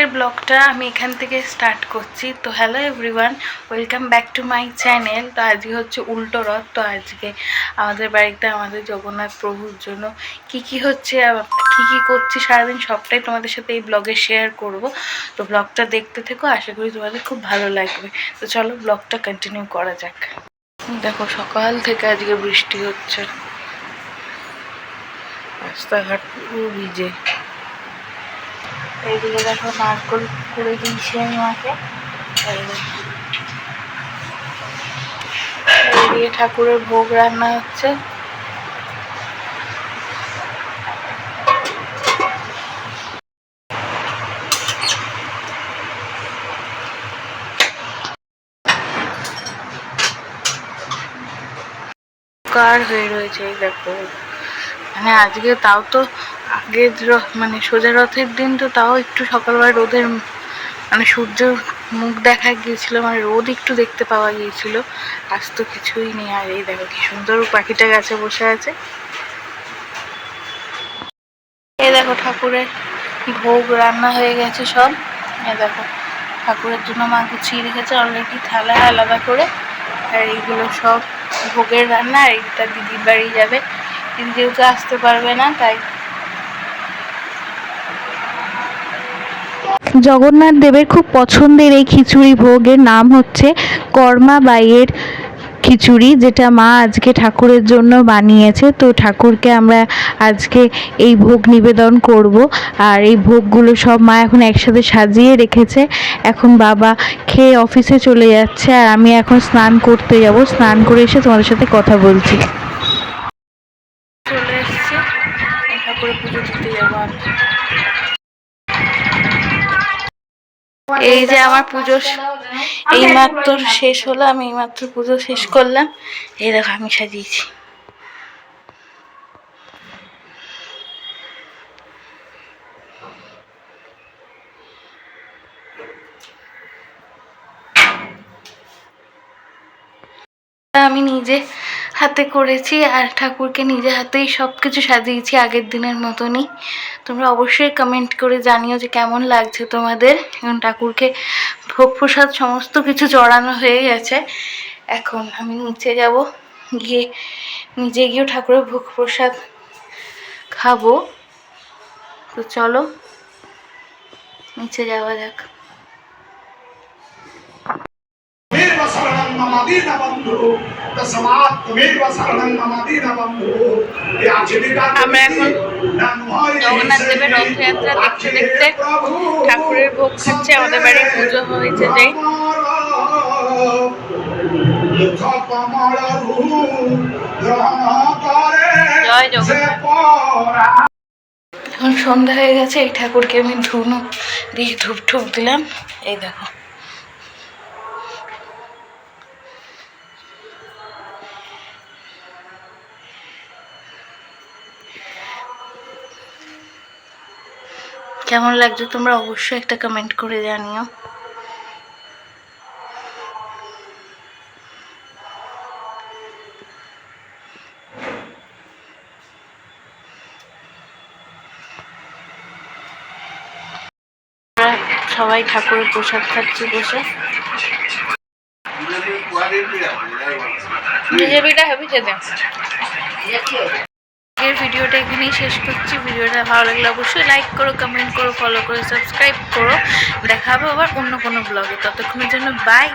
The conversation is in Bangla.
আজকের ব্লগটা আমি এখান থেকে স্টার্ট করছি। তো hello everyone, welcome back to my channel. তো আজকে হচ্ছে উল্টো রথ। তো আজকে আমাদের বাড়িতে আমাদের জগন্নাথ প্রভুর জন্য কি হচ্ছে, কি করছি সারাদিন সবটাই তোমাদের সাথে এই ব্লগে শেয়ার করব। তো ব্লগটা দেখতে থেকো, আশা করি তোমাদের খুব ভালো লাগবে। তো চলো ব্লগটা কন্টিনিউ করা যাক। দেখো সকাল থেকে আজকে বৃষ্টি হচ্ছে, রাস্তাঘাট পুরো ভিজে। এইদিকে দেখো নারকোল করে দিয়েছি আমি মাকে। এইদিকে ঠাকুরের ভোগ রান্না হচ্ছে। কার হয়ে রয়েছে এই দেখো, মানে আজকে তাও তো আগের মানে সোজা রথের দিন তো তাও একটু সকালবেলা রোদের মানে সূর্য মুখ দেখা গিয়েছিল, মানে রোদ একটু দেখতে পাওয়া গিয়েছিল। আজ তো কিছুই নেই। আর এই দেখো কি সুন্দর পাখিটা গাছে বসে আছে। এই দেখো ঠাকুরের ভোগ রান্না হয়ে গেছে সব। এই দেখো ঠাকুরের জন্য মা গুছিয়ে রেখেছে অলরেডি থালায় আলাদা করে। আর এইগুলো সব ভোগের রান্না। আর এইটা দিদির বাড়ি যাবে, দিদি যেহেতু আসতে পারবে না তাই। জগন্নাথ দেবের খুব পছন্দের এই খিচুড়ি ভোগের নাম হচ্ছে কর্মা বাইয়ের খিচুড়ি, যেটা মা আজকে ঠাকুরের জন্য বানিয়েছে। তো ঠাকুরকে আমরা আজকে এই ভোগ নিবেদন করব। আর এই ভোগগুলো সব মা এখন একসাথে সাজিয়ে রেখেছে। এখন বাবা খেয়ে অফিসে চলে যাচ্ছে, আর আমি এখন স্নান করতে যাব। স্নান করে এসে তোমাদের সাথে কথা বলছি। চলে এসছে, ঠাকুরের পুজো দিতে যাবো আমি। এই যে আমার পুজো এইমাত্র শেষ হলো, আমি এইমাত্র পুজো শেষ করলাম। এই দেখো আমি সাজিয়েছি। আমি নিজে হাতে করেছি আর ঠাকুরকে নিজে হাতেই সব কিছু সাজিয়েছি আগের দিনের মতনই। তোমরা অবশ্যই কমেন্ট করে জানিও যে কেমন লাগছে তোমাদের। এখন ঠাকুরকে ভোগ প্রসাদ সমস্ত কিছু চড়ানো হয়ে গেছে। এখন আমি নিচে যাব, গিয়ে নিজে গিয়েও ঠাকুরের ভোগ প্রসাদ খাবো। তো চলো নিচে যাওয়া যাক। আমরা এখন জগন্নাথ দেবের রথযাত্রা দেখতে দেখতে ঠাকুরের ভোগ খাচ্ছে। আমাদের বাড়ির পুজো হয়েছে যে। জয় জগন্নাথ। এখন সন্ধ্যা হয়ে গেছে, এই ঠাকুরকে আমি ধুনো দিয়ে ধূপ ঠুপ দিলাম। এই দেখো কেমন লাগছে তোমরা অবশ্যই একটা কমেন্ট করে জানিও। সবাই ঠাকুরের প্রসাদ খাচ্ছি বসে। বিজেপিটা হেবি খেতে। এর ভিডিওটা এখানেই শেষ করছি। ভিডিওটা ভালো লাগলে অবশ্যই লাইক করো, কমেন্ট করো, ফলো করো, সাবস্ক্রাইব করো। দেখা হবে আবার অন্য কোনো ব্লগে। ততক্ষণের জন্য বাই।